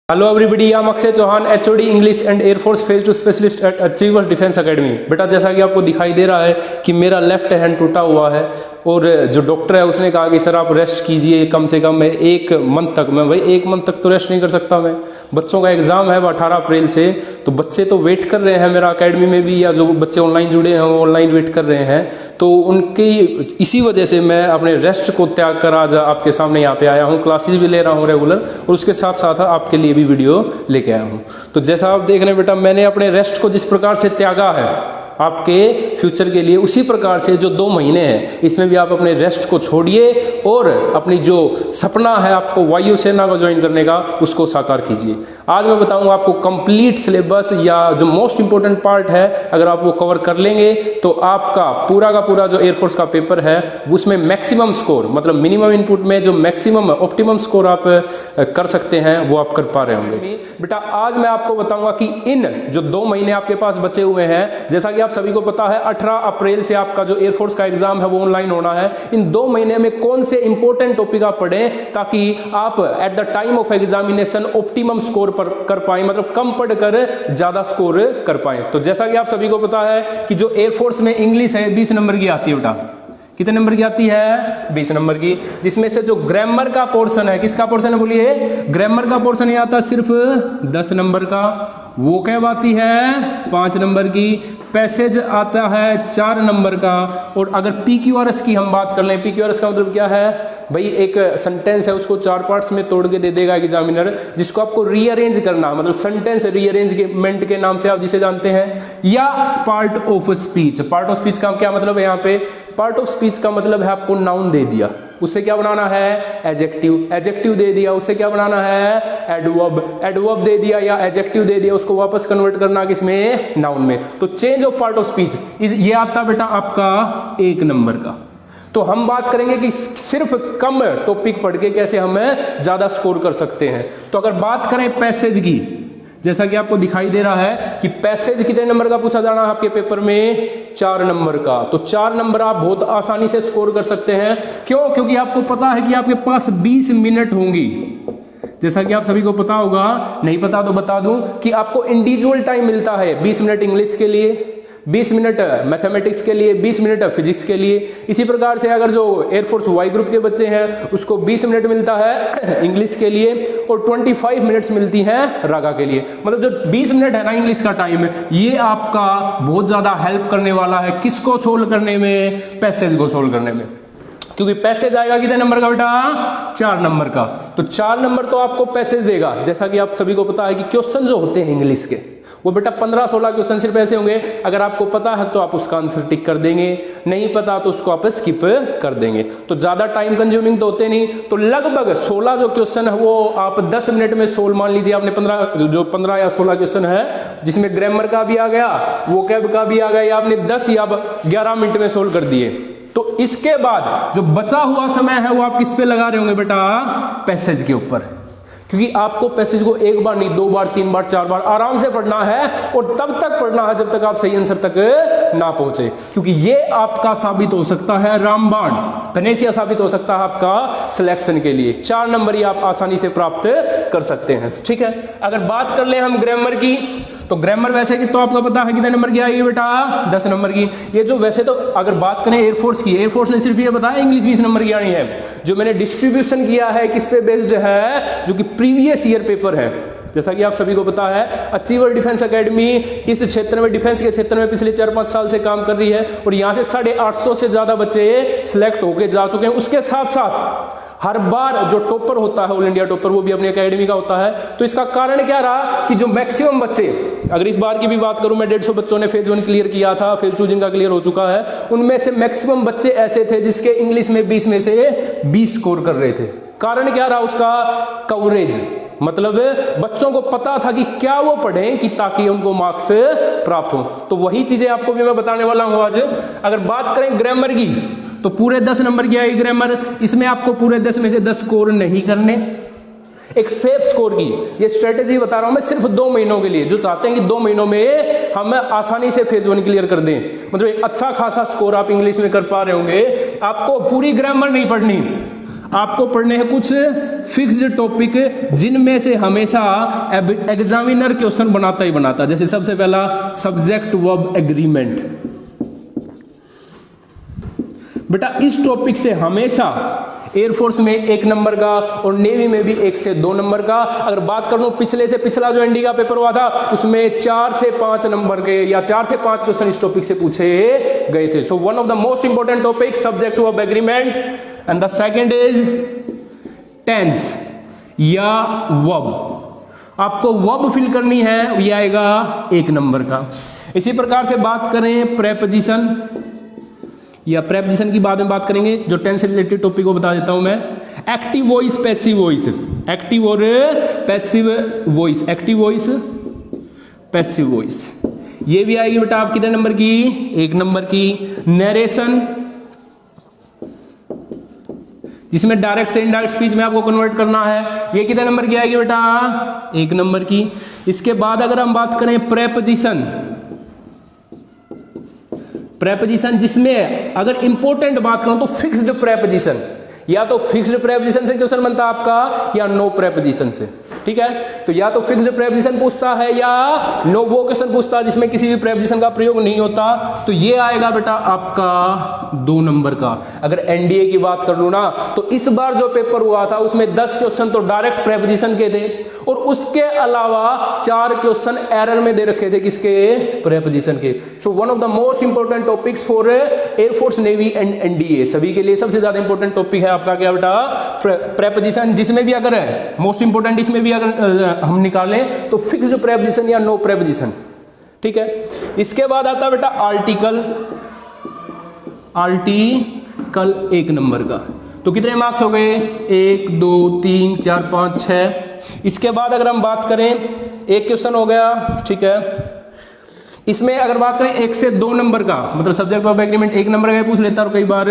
Hello everybody, I am Akshay Chauhan, HOD English and air force phase 2 specialist at Achievers Defence Academy. बेटा जैसा कि आपको दिखाई दे रहा है कि मेरा लेफ्ट हैंड टूटा हुआ है और जो डॉक्टर है उसने कहा कि सर आप रेस्ट कीजिए कम से कम एक मंथ तक। मैं भाई एक मंथ तक तो रेस्ट नहीं कर सकता। मैं बच्चों का एग्जाम है 18 अप्रैल से, तो बच्चे तो वेट कर रहे हैं मेरा अकेडमी में भी, या जो बच्चे ऑनलाइन जुड़े हैं वो ऑनलाइन वेट कर रहे हैं। तो उनकी इसी वजह से मैं अपने रेस्ट को त्याग कर आज आपके सामने यहाँ पे आया हूँ। क्लासेस भी ले रहा हूँ रेगुलर और उसके साथ साथ आपके लिए भी वीडियो लेके आया हूँ। तो जैसा आप देख रहे हैं बेटा, मैंने अपने रेस्ट को जिस प्रकार से त्यागा है आपके फ्यूचर के लिए, उसी प्रकार से जो 2 महीने हैं इसमें भी आप अपने रेस्ट को छोड़िए और अपनी जो सपना है आपको वायुसेना को ज्वाइन करने का उसको साकार कीजिए। आज मैं बताऊंगा आपको कंप्लीट सिलेबस, या जो मोस्ट इंपॉर्टेंट पार्ट है अगर आप वो कवर कर लेंगे तो आपका पूरा का पूरा जो एयरफोर्स का पेपर है उसमें मैक्सिमम स्कोर, मतलब मिनिमम इनपुट में जो मैक्सिमम ऑप्टिमम स्कोर आप कर सकते हैं वो आप कर पा रहे होंगे। बेटा आज मैं आपको बताऊंगा कि इन जो 2 महीने आपके पास बचे हुए हैं, जैसा कि आप सभी को पता है 18 अप्रैल से आपका जो एयरफोर्स का एग्जाम है वो ऑनलाइन होना है। इन 2 महीने में कौन से इंपॉर्टेंट टॉपिक आप पढ़ें ताकि आप at the time of examination optimum score पर कर पाए, मतलब कम पढ़कर ज्यादा स्कोर कर पाए। तो जैसा कि आप सभी को पता है कि जो एयरफोर्स में इंग्लिश है 20 नंबर की आती है बेटा। कितने नंबर की आती है? 20 नंबर की, जिसमें से जो ग्रामर का पोर्शन है, किसका पोर्शन है बोलिए? ग्रामर का पोर्शन ये आता है सिर्फ 10 नंबर का। वोकैब आती है 5 नंबर की, पैसेज आता है 4 नंबर का। और अगर पीक्यूआरएस की हम बात कर लें, पीक्यूआरएस का मतलब क्या है भाई? एक सेंटेंस है उसको 4 पार्ट्स में तोड़ के दे देगा एग्जामिनर, जिसको आपको रीअरेंज करना, मतलब सेंटेंस रीअरेंजमेंट के नाम से आप जिसे जानते हैं, या part of speech. Part of speech का क्या मतलब है? यहाँ पे पार्ट ऑफ स्पीच का मतलब है आपको नाउन दे दिया, उससे क्या बनाना है? एडजेक्टिव। एडजेक्टिव दे दिया, उससे क्या बनाना है? एडवर्ब। एडवर्ब दे दिया या एडजेक्टिव दे दिया, उसको वापस कन्वर्ट करना किसमें? नाउन में। तो change of part of speech ये आता बेटा आपका 1 नंबर का। तो हम बात करेंगे कि सिर्फ कम टॉपिक पढ़ के कैसे हम ज्यादा स्कोर कर सकते हैं। तो अगर बात करें पैसेज की, जैसा कि आपको दिखाई दे रहा है कि पैसेज कितने नंबर का पूछा जाना है आपके पेपर में? 4 नंबर का। तो 4 नंबर आप बहुत आसानी से स्कोर कर सकते हैं। क्यों? क्योंकि आपको पता है कि आपके पास 20 मिनट होंगी। जैसा कि आप सभी को पता होगा, नहीं पता तो बता दूं कि आपको इंडिविजुअल टाइम मिलता है 20 मिनट इंग्लिश के लिए, 20 मिनट मैथमेटिक्स के लिए, 20 मिनट फिजिक्स के लिए। इसी प्रकार से अगर जो एयरफोर्स वाई ग्रुप के बच्चे हैं उसको 20 मिनट मिलता है इंग्लिश के लिए और 25 मिनट्स मिलती हैं रागा के लिए। मतलब जो 20 मिनट है ना इंग्लिश का टाइम, ये आपका बहुत ज्यादा हेल्प करने वाला है किसको सोल्व करने में? पैसेज को सोल्व करने में। क्योंकि पैसेज आएगा कितने नंबर का बेटा? 4 नंबर का। तो 4 नंबर तो आपको पैसेज देगा। जैसा कि आप सभी को पता है कि क्वेश्चन जो होते हैं इंग्लिश के वो बेटा 15-16 क्वेश्चन सिर्फ ऐसे होंगे, अगर आपको पता है तो आप उसका आंसर टिक कर देंगे, नहीं पता तो उसको आप स्किप कर देंगे। तो ज्यादा टाइम कंज्यूमिंग तो होते नहीं। तो लगभग 16 जो क्वेश्चन है वो आप 10 मिनट में सोल्व, मान लीजिए आपने 15 या 16 क्वेश्चन है जिसमें ग्रामर का भी आ गया, वोकैब का भी आ गया, या आपने 10 या 11 मिनट में सोल्व कर दिए। तो इसके बाद जो बचा हुआ समय है वो आप किस पे लगा रहे होंगे बेटा? पैसेज के ऊपर। क्योंकि आपको पैसेज को 1 बार नहीं 2 बार 3 बार 4 बार आराम से पढ़ना है और तब तक पढ़ना है जब तक आप सही आंसर तक ना पहुंचे। क्योंकि ये आपका साबित हो सकता है रामबाण, पनेसिया साबित हो सकता है आपका सिलेक्शन के लिए। 4 नंबर ही आप आसानी से प्राप्त कर सकते हैं। ठीक है, अगर बात कर ले हम ग्रामर की, तो ग्रामर वैसे कि तो आपको पता है कितने नंबर की आएगी बेटा? 10 नंबर की। ये जो वैसे तो अगर बात करें एयरफोर्स की, एयरफोर्स ने सिर्फ ये बताया इंग्लिश 20 नंबर की आनी है। जो मैंने डिस्ट्रीब्यूशन किया है किस पे बेस्ड है? जो कि प्रीवियस ईयर पेपर है। जैसा कि आप सभी को पता है अचीवर डिफेंस एकेडमी इस क्षेत्र में, डिफेंस के क्षेत्र में पिछले 4-5 साल से काम कर रही है और यहाँ से 850 से ज्यादा बच्चे सिलेक्ट होके जा चुके हैं। उसके साथ साथ हर बार जो टॉपर होता है, ऑल इंडिया टॉपर, वो भी अपनी एकेडमी का होता है। तो इसका कारण क्या रहा कि जो मैक्सिमम बच्चे, अगर इस बार की भी बात करूं मैं, 150 बच्चों ने फेज 1 क्लियर किया था, फेज 2 जिनका क्लियर हो चुका है, उनमें से मैक्सिमम बच्चे ऐसे थे जिसके इंग्लिश में 20 में से 20 स्कोर कर रहे थे। कारण क्या रहा उसका? कवरेज। मतलब बच्चों को पता था कि क्या वो पढ़ें कि ताकि उनको मार्क्स प्राप्त हो। तो वही चीजें आपको भी मैं बताने वाला हूं आज। अगर बात करें ग्रामर की, तो पूरे 10 नंबर की आएगी ग्रामर। इसमें आपको पूरे 10 में से 10 स्कोर नहीं करने, एक सेफ स्कोर की ये स्ट्रेटेजी बता रहा हूं मैं सिर्फ 2 महीनों के लिए, जो चाहते हैं कि 2 महीनों में हम आसानी से फेज 1 क्लियर कर दें। मतलब एक अच्छा खासा स्कोर आप इंग्लिश में कर पा रहे होंगे। आपको पूरी ग्रामर नहीं पढ़नी, आपको पढ़ने हैं कुछ फिक्स्ड टॉपिक जिनमें से हमेशा एग्जामिनर क्वेश्चन बनाता ही बनाता। जैसे सबसे पहला सब्जेक्ट वर्ब एग्रीमेंट। बेटा इस टॉपिक से हमेशा एयरफोर्स में 1 नंबर का और नेवी में भी 1 से 2 नंबर का। अगर बात कर लूं पिछले से पिछला जो एनडी का पेपर हुआ था उसमें 4 से 5 नंबर के या 4 से 5 क्वेश्चन इस टॉपिक से पूछे गए थे। So one of the most important topic subject verb agreement and the second is tense या वर्ब। आपको वर्ब फिल करनी है, ये आएगा 1 नंबर का। इसी प्रकार से बात करें प्रेपोजिशन या प्रेपोजिशन की बाद में बात करेंगे, जो टेंस से रिलेटेड टॉपिक को बता देता हूं मैं। Active voice passive voice, active और passive voice, active voice passive voice, ये भी आएगी बेटा आप कितने नंबर की? 1 नंबर की। नरेशन जिसमें डायरेक्ट से इनडायरेक्ट स्पीच में आपको कन्वर्ट करना है, ये कितने नंबर की आएगी बेटा? 1 नंबर की। इसके बाद अगर हम बात करें प्रेपोजिशन, प्रेपोजिशन जिसमें अगर इंपॉर्टेंट बात करूं तो फिक्स्ड प्रेपोजिशन, या तो फिक्स्ड प्रेपोजिशन से क्वेश्चन बनता है आपका या नो प्रेपोजिशन से। ठीक है, तो या तो फिक्स्ड प्रेपोजिशन पूछता है या नो वो क्वेश्चन पूछता है जिसमें किसी भी प्रेपोजिशन का प्रयोग नहीं होता, तो ये आएगा बेटा आपका 2 नंबर का। अगर एनडीए की बात कर लूं ना तो इस बार जो पेपर हुआ था उसमें 10 क्वेश्चन तो डायरेक्ट प्रेपोजिशन के थे और उसके अलावा 4 क्वेश्चन एरर में दे रखे थे, किसके? प्रेपोजिशन के। सो one of the most important topics for air force navy and NDA, सभी के लिए सबसे ज्यादा इंपॉर्टेंट टॉपिक है आपका क्या बेटा? प्रेपोजिशन। जिसमें भी अगर है मोस्ट इंपोर्टेंट, इसमें भी अगर हम निकालें तो फिक्स्ड प्रेपोजिशन या नो प्रेपोजिशन। ठीक है, इसके बाद आता है बेटा आर्टिकल, आर्टिकल 1 नंबर का। तो कितने मार्क्स हो गए? 1 2 3 4 5 6। इसके बाद अगर हम बात करें, एक क्वेश्चन हो गया, ठीक है। इसमें अगर बात करें 1 से 2 नंबर का, मतलब सब्जेक्ट वर्ब एग्रीमेंट 1 नंबर का पूछ लेता है और कई बार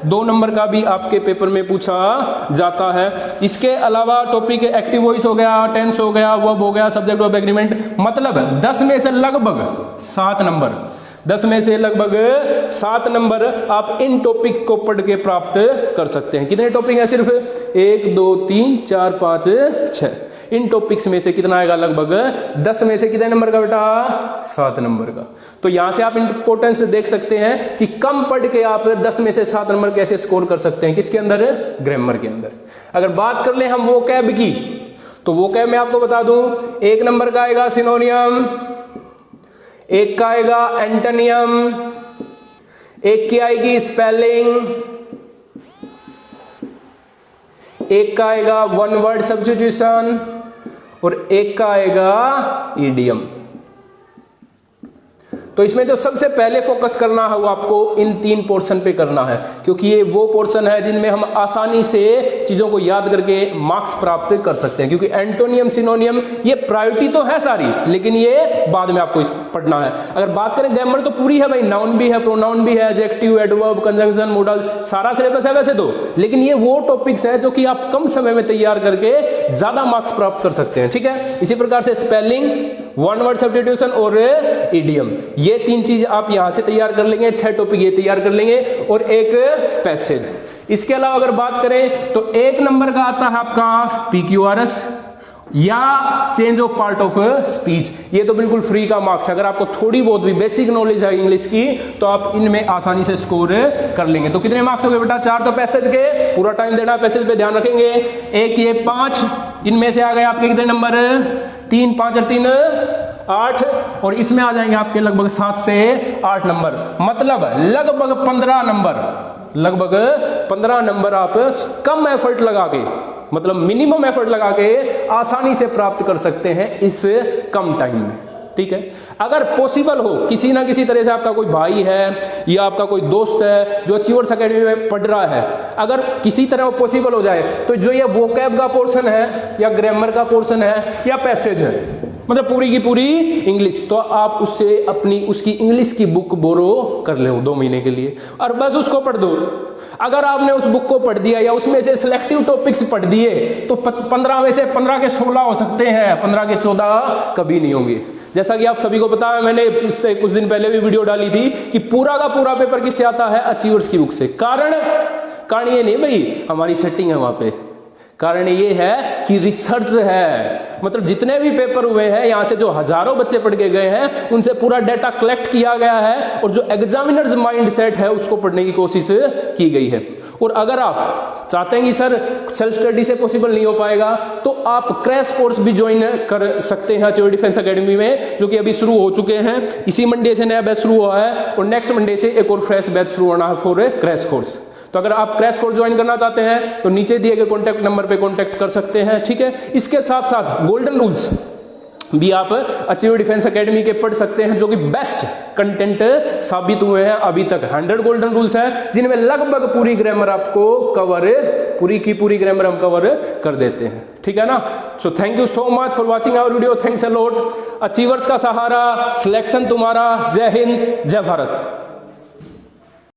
2 नंबर का भी आपके पेपर में पूछा जाता है। इसके अलावा टॉपिक एक्टिव वॉइस हो गया, टेंस हो गया, वर्ब हो गया, सब्जेक्ट वर्ब एग्रीमेंट, मतलब 10 में से लगभग 7 नंबर, 10 में से लगभग 7 नंबर आप इन टॉपिक को पढ़ के प्राप्त कर सकते हैं। कितने टॉपिक हैं? सिर्फ 1 2 3 4 5 6। इन टॉपिक्स में से कितना आएगा? लगभग 10 में से कितने नंबर का बेटा? 7 नंबर का। तो यहां से आप इंपॉर्टेंस देख सकते हैं कि कम पढ़ के आप 10 में से 7 नंबर कैसे स्कोर कर सकते हैं। किसके अंदर? ग्रामर के अंदर। अगर बात कर ले हम वोकैब की, तो वोकैब में आपको बता दूं 1 नंबर का आएगा सिनोनियम, 1 का आएगा एंटोनियम, 1 की आएगी स्पेलिंग, 1 का आएगा वन वर्ड सब्स्टिट्यूशन और 1 का आएगा ईडियम। तो इसमें जो सबसे पहले फोकस करना है वो आपको इन 3 पोर्शन पे करना है, क्योंकि ये वो पोर्शन है जिनमें हम आसानी से चीजों को याद करके मार्क्स प्राप्त कर सकते हैं। क्योंकि एंटोनियम सिनोनियम ये प्रायोरिटी तो है सारी, लेकिन ये बाद में आपको पढ़ना है। अगर बात करें ग्रामर तो पूरी है भाई, नाउन भी है, प्रोनाउन भी है, एडजेक्टिव, एडवर्ब, कंजंक्शन, मॉडल, सारा सिलेबस है वैसे तो, लेकिन ये वो टॉपिक्स है जो कि आप कम समय में तैयार करके ज्यादा मार्क्स प्राप्त कर सकते हैं। ठीक है, इसी प्रकार से स्पेलिंग, वन वर्ड सब्स्टिट्यूशन और इडियम, ये 3 चीज आप यहां से तैयार कर लेंगे। 6 टॉपिक ये तैयार कर लेंगे और एक पैसेज। इसके अलावा अगर बात करें तो 1 नंबर का आता है आपका PQRS या change of part of speech. ये तो बिल्कुल फ्री का मार्क्स है। अगर आपको थोड़ी बहुत भी बेसिक नॉलेज है इंग्लिश की तो आप इनमें आसानी से स्कोर कर लेंगे। तो कितने मार्क्स हो गए बेटा? 4 तो पैसेज के, पूरा टाइम देना पैसेज पे, ध्यान रखेंगे। 1 ये 5, इनमें से आ गए आपके कितने नंबर? 3, 5 और 3 8, और इसमें आ जाएंगे आपके लगभग 7 से 8 नंबर, मतलब लगभग 15 नंबर, लगभग 15 नंबर आप कम एफर्ट लगा के, मतलब मिनिमम एफर्ट लगा के आसानी से प्राप्त कर सकते हैं इस कम टाइम में। ठीक है, अगर पॉसिबल हो किसी ना किसी तरह से, आपका कोई भाई है या आपका कोई दोस्त है जो अचीवर्स एकेडमी में पढ़ रहा है, अगर किसी तरह वो पॉसिबल हो जाए तो जो ये वोकैब का पोर्शन है या ग्रामर का पोर्शन है या पैसेज है, मतलब पूरी की पूरी इंग्लिश, तो आप उससे अपनी उसकी इंग्लिश की बुक बोरो कर ले 2 महीने के लिए और बस उसको पढ़ दो। अगर आपने उस बुक को पढ़ दिया या उसमें से सिलेक्टिव टॉपिक्स पढ़ दिए तो 15 में से 15 के 16 हो सकते हैं, 15 के 14 कभी नहीं होंगे। जैसा कि आप सभी को पता है, मैंने इससे कुछ दिन पहले भी वीडियो डाली थी कि पूरा का पूरा पेपर किससे आता है? अचीवर्स की बुक से। कारण ये नहीं भाई हमारी सेटिंग है वहां पे, कारण ये है कि रिसर्च है, मतलब जितने भी पेपर हुए हैं यहां से जो हजारों बच्चे पढ़ के गए हैं उनसे पूरा डाटा कलेक्ट किया गया है और जो एग्जामिनर्स माइंडसेट है उसको पढ़ने की कोशिश की गई है। और अगर आप चाहते हैं कि सर सेल्फ स्टडी से पॉसिबल नहीं हो पाएगा तो आप क्रैश कोर्स भी ज्वाइन कर सकते हैं HOD डिफेंस एकेडमी में, जो कि अभी शुरू हो चुके हैं। इसी मंडे से नया बैच शुरू हुआ है और नेक्स्ट मंडे से एक और फ्रेश बैच शुरू होना है फॉर क्रैश कोर्स। तो अगर आप क्रैश कोर्स ज्वाइन करना चाहते हैं तो नीचे दिए गए कॉन्टैक्ट नंबर पे कॉन्टैक्ट कर सकते हैं, ठीक है। इसके साथ साथ गोल्डन रूल्स भी आप HOD डिफेंस एकेडमी के पढ़ सकते हैं, जो कि बेस्ट कंटेंट साबित हुए हैं अभी तक। 100 गोल्डन रूल्स हैं जिनमें लगभग पूरी ग्रामर आपको कवर, पूरी की पूरी ग्रामर हम कवर कर देते हैं, ठीक है ना। So thank you so much for watching our video, thanks a lot. Achievers का सहारा, सिलेक्शन तुम्हारा। जय हिंद, जय भारत।